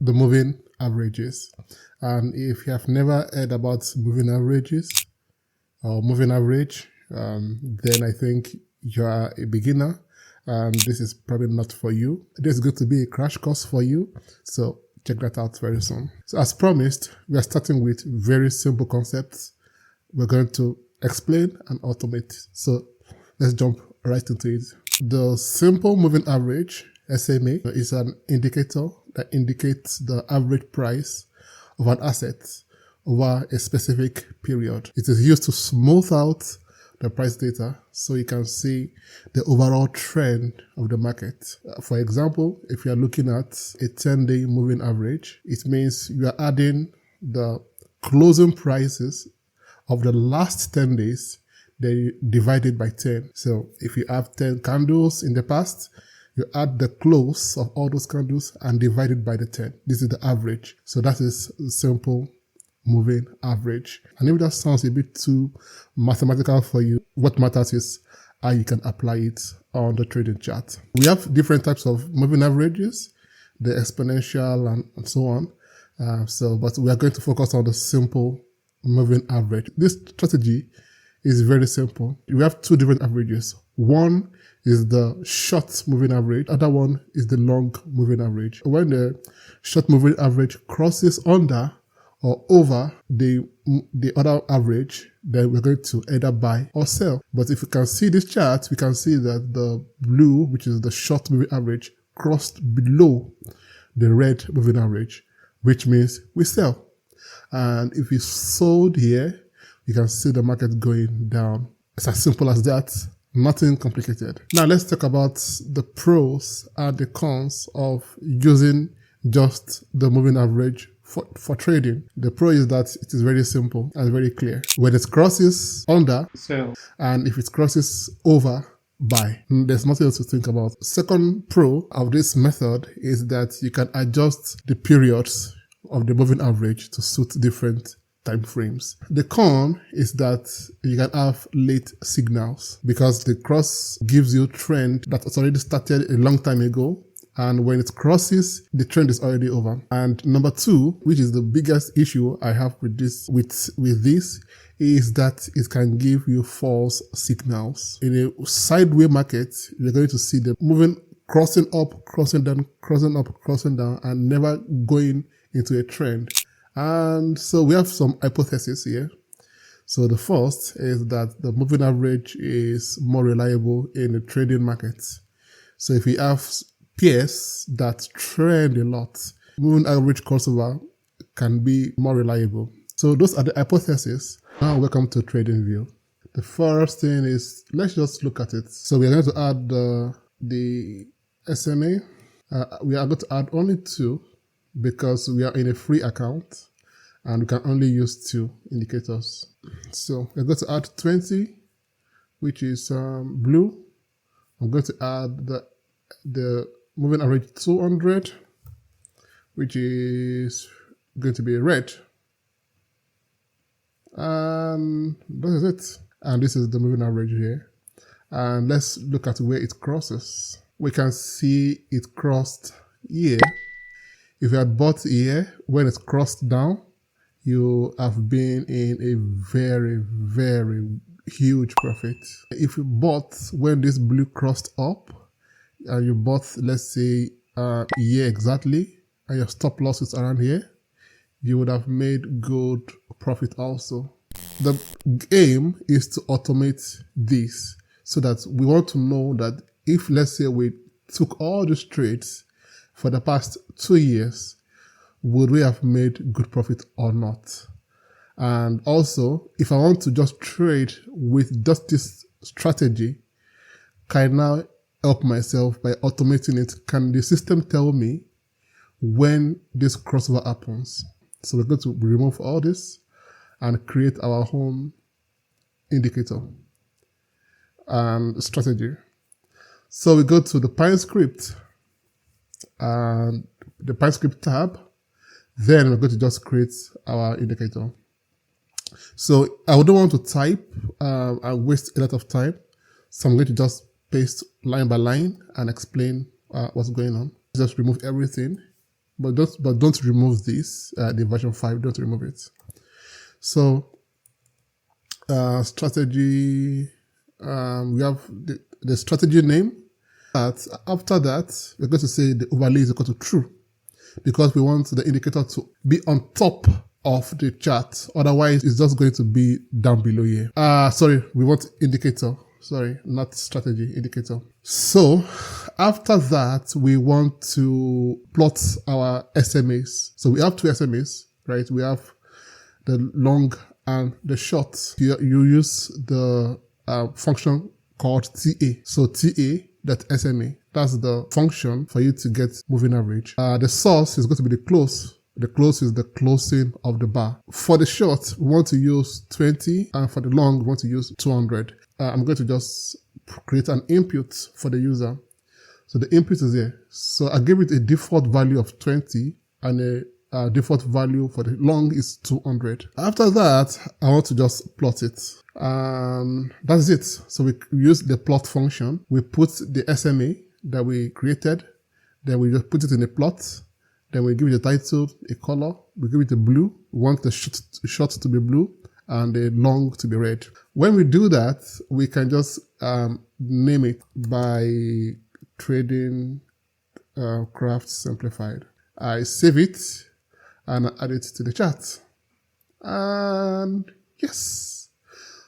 the moving averages. And if you have never heard about moving averages or moving average, then I think you are a beginner and this is probably not for you. This is going to be a crash course for you, so check that out very soon. So as promised, we are starting with very simple concepts. We're going to explain and automate. So let's jump right into it. The simple moving average, SMA, is an indicator that indicates the average price of an asset over a specific period. It is used to smooth out the price data so you can see the overall trend of the market. For example, if you are looking at a 10-day moving average, it means you are adding the closing prices of the last 10 days, then divide it by 10. So if you have 10 candles in the past, you add the close of all those candles and divide it by the 10. This is the average. So that is simple moving average. And if that sounds a bit too mathematical for you, what matters is how you can apply it on the trading chart. We have different types of moving averages, the exponential and so on. But we are going to focus on the simple moving average. This strategy is very simple. We have two different averages. One is the short moving average. Other one is the long moving average. When the short moving average crosses under or over the other average, then we're going to either buy or sell. But if you can see this chart, we can see that the blue, which is the short moving average, crossed below the red moving average, which means we sell. And if we sold here, you can see the market going down. It's as simple as that. Nothing complicated. Now let's talk about the pros and the cons of using just the moving average for trading. The pro is that it is very simple and very clear. When it crosses under, sell. And if it crosses over, buy. There's nothing else to think about. Second pro of this method is that you can adjust the periods of the moving average to suit different time frames. The con is that you can have late signals because the cross gives you trend that has already started a long time ago, and when it crosses, the trend is already over. And number two, which is the biggest issue I have with this, is that it can give you false signals. In a sideways market, you're going to see the moving crossing up, crossing down, crossing up, crossing down, and never going into a trend. And so we have some hypotheses here. So the first is that the moving average is more reliable in the trading market. So if we have pairs that trend a lot, moving average crossover can be more reliable. So those are the hypotheses. Now welcome to TradingView. The first thing is, let's just look at it. So we are going to add the SMA. We are going to add only two because we are in a free account and we can only use two indicators. So we're going to add 20, which is blue. I'm going to add the moving average 200, which is going to be red. And that is it. And this is the moving average here. And let's look at where it crosses. We can see it crossed here. If you had bought here, when it crossed down, you have been in a very, very huge profit. If you bought when this blue crossed up, and you bought, let's say, here exactly, and your stop loss is around here, you would have made good profit also. The aim is to automate this so that we want to know that if, let's say, we took all these trades for the past 2 years, would we have made good profit or not? And also, if I want to just trade with just this strategy, can I now help myself by automating it? Can the system tell me when this crossover happens? So we're going to remove all this and create our own indicator and strategy. So we go to the Pine script and the Pine script tab. Then we're going to just create our indicator. So I wouldn't want to type and waste a lot of time. So I'm going to just paste line by line and explain what's going on. Just remove everything. but don't remove this, the version 5, don't remove it. So strategy, we have the strategy name. After that, we're going to say the overlay is equal to true, because we want the indicator to be on top of the chart. Otherwise, it's just going to be down below here. Sorry, we want indicator. Sorry, not strategy, indicator. So after that, we want to plot our SMAs. So we have two SMAs, right? We have the long and the short. You use the function called TA. So TA.SMA, that's the function for you to get moving average. The source is going to be the close. The close is the closing of the bar. For the short, we want to use 20, and for the long, we want to use 200. I'm going to just create an input for the user. So the input is here. So I give it a default value of 20, and a default value for the long is 200. After that, I want to just plot it. That's it. So we use the plot function. We put the SMA that we created, then we just put it in a plot. Then we give it a title, a color, we give it a blue. We want the short to be blue and the long to be red. When we do that, we can just name it by Trading Craft Simplified. I save it and add it to the chart. And yes.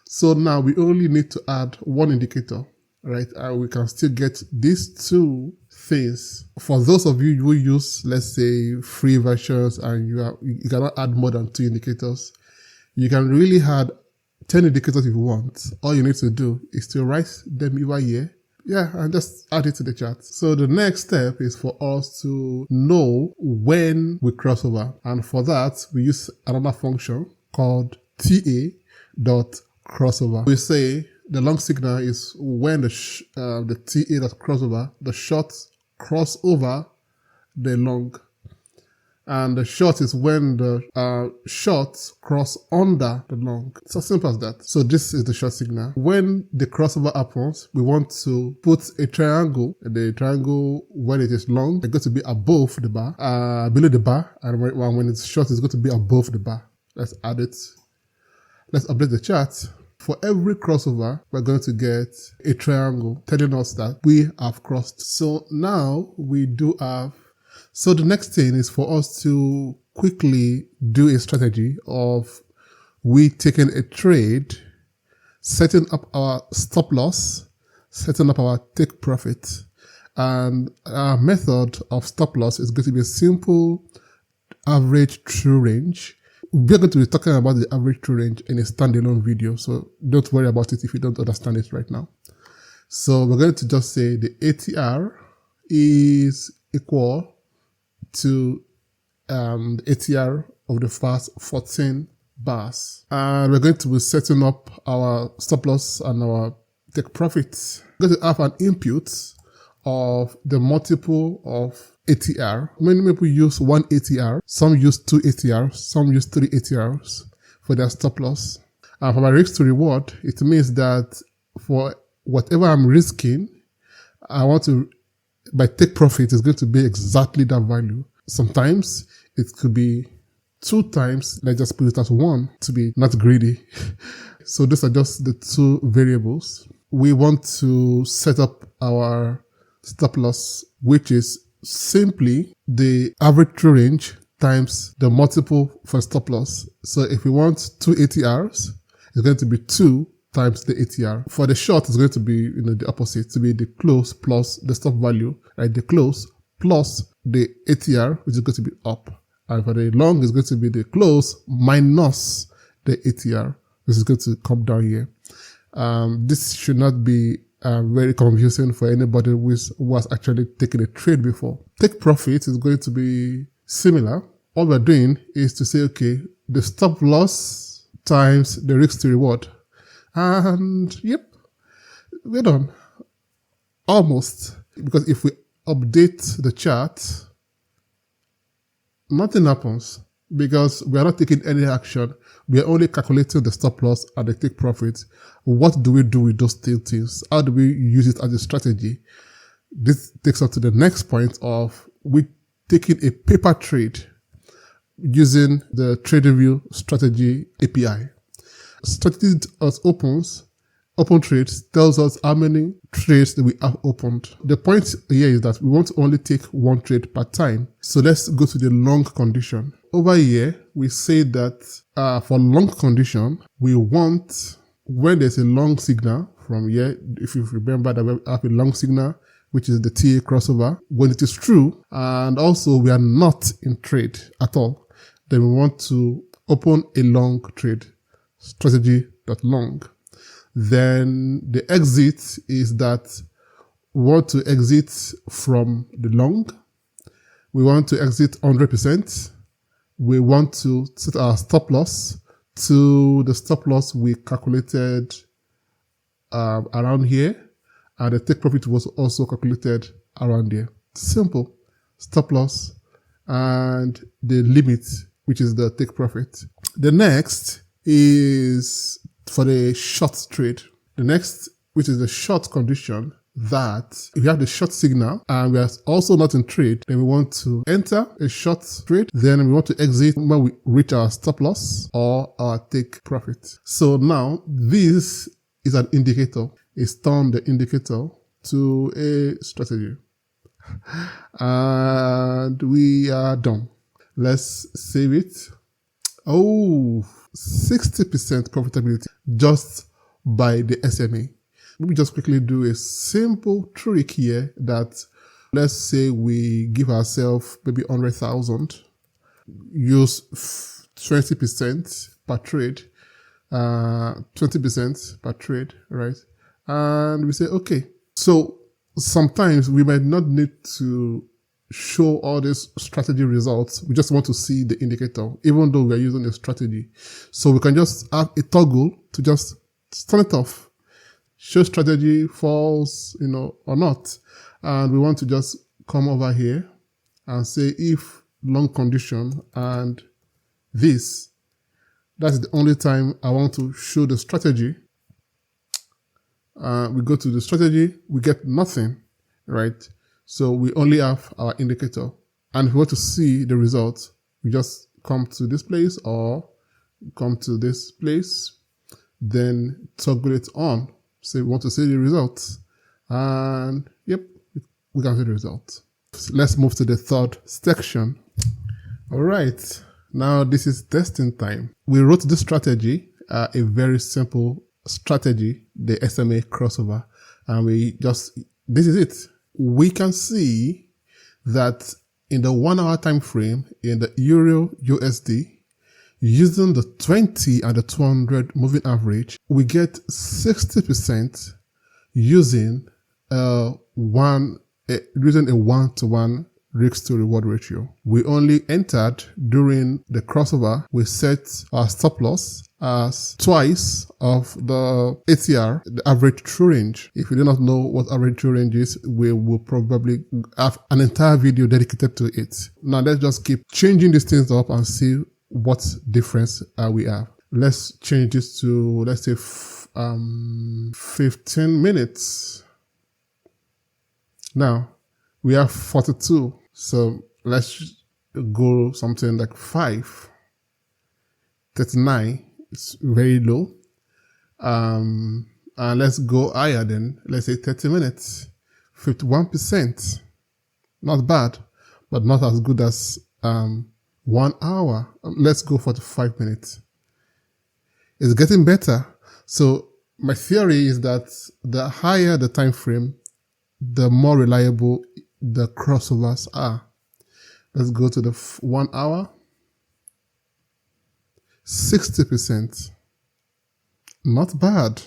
So now we only need to add one indicator, right? And we can still get these two things. For those of you who use, let's say, free versions and you cannot add more than 2 indicators, you can really add 10 indicators if you want. All you need to do is to write them over here, and just add it to the chart. So the next step is for us to know when we cross over, and for that we use another function called TA.crossover. We say the long signal is when the TA that crossover, the short cross over the long, and the short is when the short cross under the long. It's as simple as that. So this is the short signal. When the crossover happens, we want to put a triangle. The triangle, when it is long, it's going to be above the bar, below the bar, and when it's short, it's going to be above the bar. Let's add it. Let's update the chart. For every crossover, we're going to get a triangle telling us that we have crossed. So now we do have, so the next thing is for us to quickly do a strategy of we taking a trade, setting up our stop loss, setting up our take profit. And our method of stop loss is going to be a simple average true range. We're going to be talking about the average true range in a standalone video, so don't worry about it if you don't understand it right now. So we're going to just say the ATR is equal to the ATR of the first 14 bars. And we're going to be setting up our stop loss and our take profit. We're going to have an input of the multiple of ATR. Many people use 1 ATR, some use 2 ATRs, some use 3 ATRs for their stop loss. And for my risk to reward, it means that for whatever I'm risking, I want to, my take profit is going to be exactly that value. Sometimes it could be 2 times, let's just put it as 1 to be not greedy. So these are just the 2 variables. We want to set up our stop loss, which is simply the average true range times the multiple for stop loss. So if we want 2 ATRs, it's going to be 2 times the ATR. For the short, it's going to be the opposite, to be the close plus the stop value, right? The close plus the ATR, which is going to be up. And for the long, it's going to be the close minus the ATR, which is going to come down here. This should not be very confusing for anybody who was actually taking a trade before. Take profit is going to be similar. All we're doing is to say, okay, the stop loss times the risk to reward. And yep, we're done. Almost. Because if we update the chart, nothing happens because we are not taking any action. We are only calculating the stop loss and the take profit. What do we do with those 2 things? How do we use it as a strategy? This takes us to the next point of we taking a paper trade using the TradingView strategy API. Strategy as open trades tells us how many trades that we have opened. The point here is that we want to only take one trade per time. So let's go to the long condition. Over here, we say that for long condition, we want, when there's a long signal from here, if you remember that we have a long signal, which is the TA crossover, when it is true, and also we are not in trade at all, then we want to open a long trade, strategy.long. Then the exit is that we want to exit from the long. We want to exit 100%. We want to set our stop loss to the stop loss we calculated around here. And the take profit was also calculated around here. Simple. Stop loss and the limit, which is the take profit. The next is for the short trade. The next, which is the short condition, that if you have the short signal and we are also not in trade, then we want to enter a short trade. Then we want to exit when we reach our stop loss or our take profit. So now this is an indicator. It's turned the indicator to a strategy. And we are done. Let's save it. Oh, 60% profitability just by the SMA. Let me just quickly do a simple trick here that, let's say we give ourselves maybe 100,000, use 20% per trade, 20% per trade, right? And we say, okay, so sometimes we might not need to show all these strategy results. We just want to see the indicator, even though we're using a strategy. So we can just add a toggle to just turn it off. Show strategy false, or not. And we want to just come over here and say if long condition and this, that's the only time I want to show the strategy. We go to the strategy, we get nothing, right? So we only have our indicator. And if we want to see the results, we just come to this place or come to this place, then toggle it on. Say we want to see the results. And yep, we can see the results. Let's move to the third section. All right, now this is testing time. We wrote this strategy, a very simple strategy, the SMA crossover, and this is it. We can see that in the 1 hour time frame in the Euro USD, using the 20 and the 200 moving average, we get 60% using a 1-to-1 risk to reward ratio. We only entered during the crossover. We set our stop loss as twice of the ATR, the average true range. If you do not know what average true range is, we will probably have an entire video dedicated to it. Now let's just keep changing these things up and see what difference we have. Let's change this to, let's say, 15 minutes. Now we have 42. So let's go something like 5. 39 is very low. And let's go higher then. Let's say 30 minutes. 51%. Not bad, but not as good as 1 hour. Let's go 45 minutes. It's getting better. So my theory is that the higher the time frame, the more reliable the crossovers are. Let's go to the 1 hour. 60%. Not bad.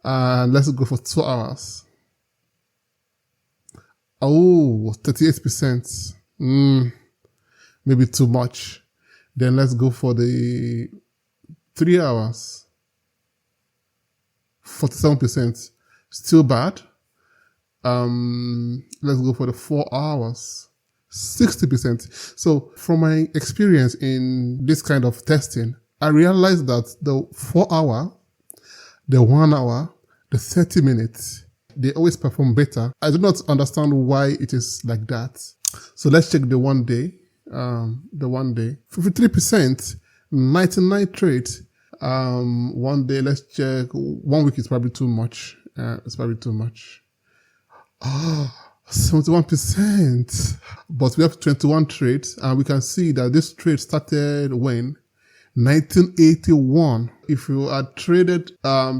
Let's go for 2 hours. Oh, 38%. Maybe too much. Then let's go for the 3 hours. 47%. Still bad. Let's go for the 4 hours. 60%. So from my experience in this kind of testing, I realized that the 4 hour, the 1 hour, the 30 minutes, they always perform better. I do not understand why it is like that. So let's check the 1 day. The 1 day, 53%, 99 trades. 1 day, let's check. 1 week is probably too much. It's probably too much. 71%. But we have 21 trades, and we can see that this trade started when 1981. If you had traded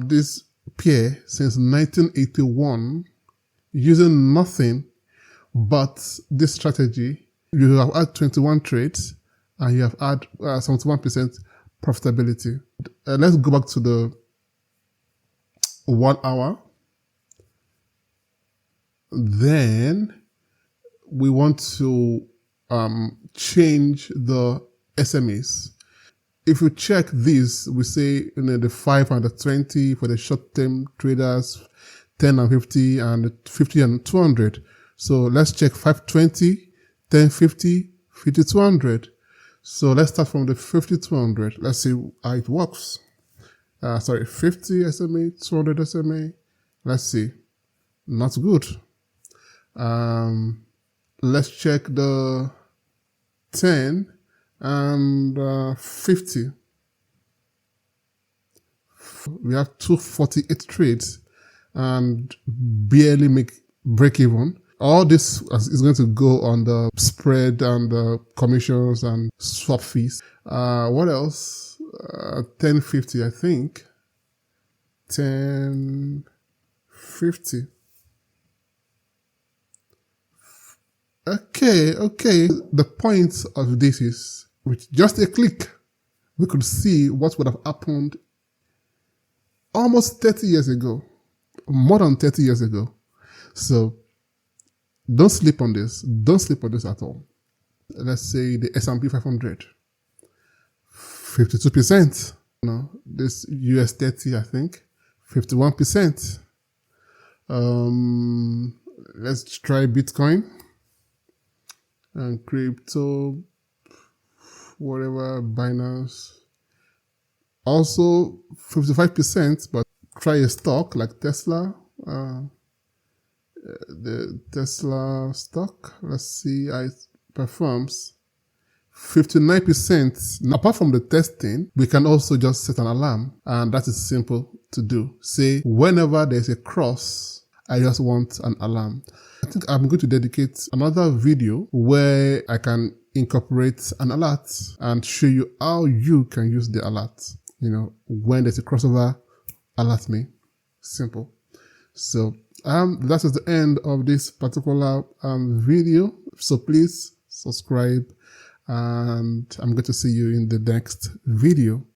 this pair since 1981 using nothing but this strategy, you have had 21 trades and you have had 71% profitability. Let's go back to the 1 hour. Then we want to change the SMAs. If you check this, we say the 5 and the 20 for the short-term traders, 10 and 50, and 50 and 200. So let's check 520, 10, 50, 50, 200. So let's start from the 50, 200. Let's see how it works. 50 SMA, 200 SMA. Let's see. Not good. Let's check the 10 and 50. We have 248 trades and barely break even. All this is going to go on the spread and the commissions and swap fees. What else? 1050, I think. 1050. Okay. The point of this is, with just a click, we could see what would have happened almost 30 years ago, more than 30 years ago. So don't sleep on this. Don't sleep on this at all. Let's say the S&P 500, 52%. No, this US 30, I think, 51%. Let's try Bitcoin and crypto, whatever, Binance. Also 55%, but try a stock like Tesla. The Tesla stock, let's see how it performs. 59%. Now, apart from the testing, we can also just set an alarm, and that is simple to do. Say, whenever there's a cross, I just want an alarm. I think I'm going to dedicate another video where I can incorporate an alert and show you how you can use the alert. When there's a crossover, alert me. Simple. So that is the end of this particular video. So please subscribe, and I'm going to see you in the next video.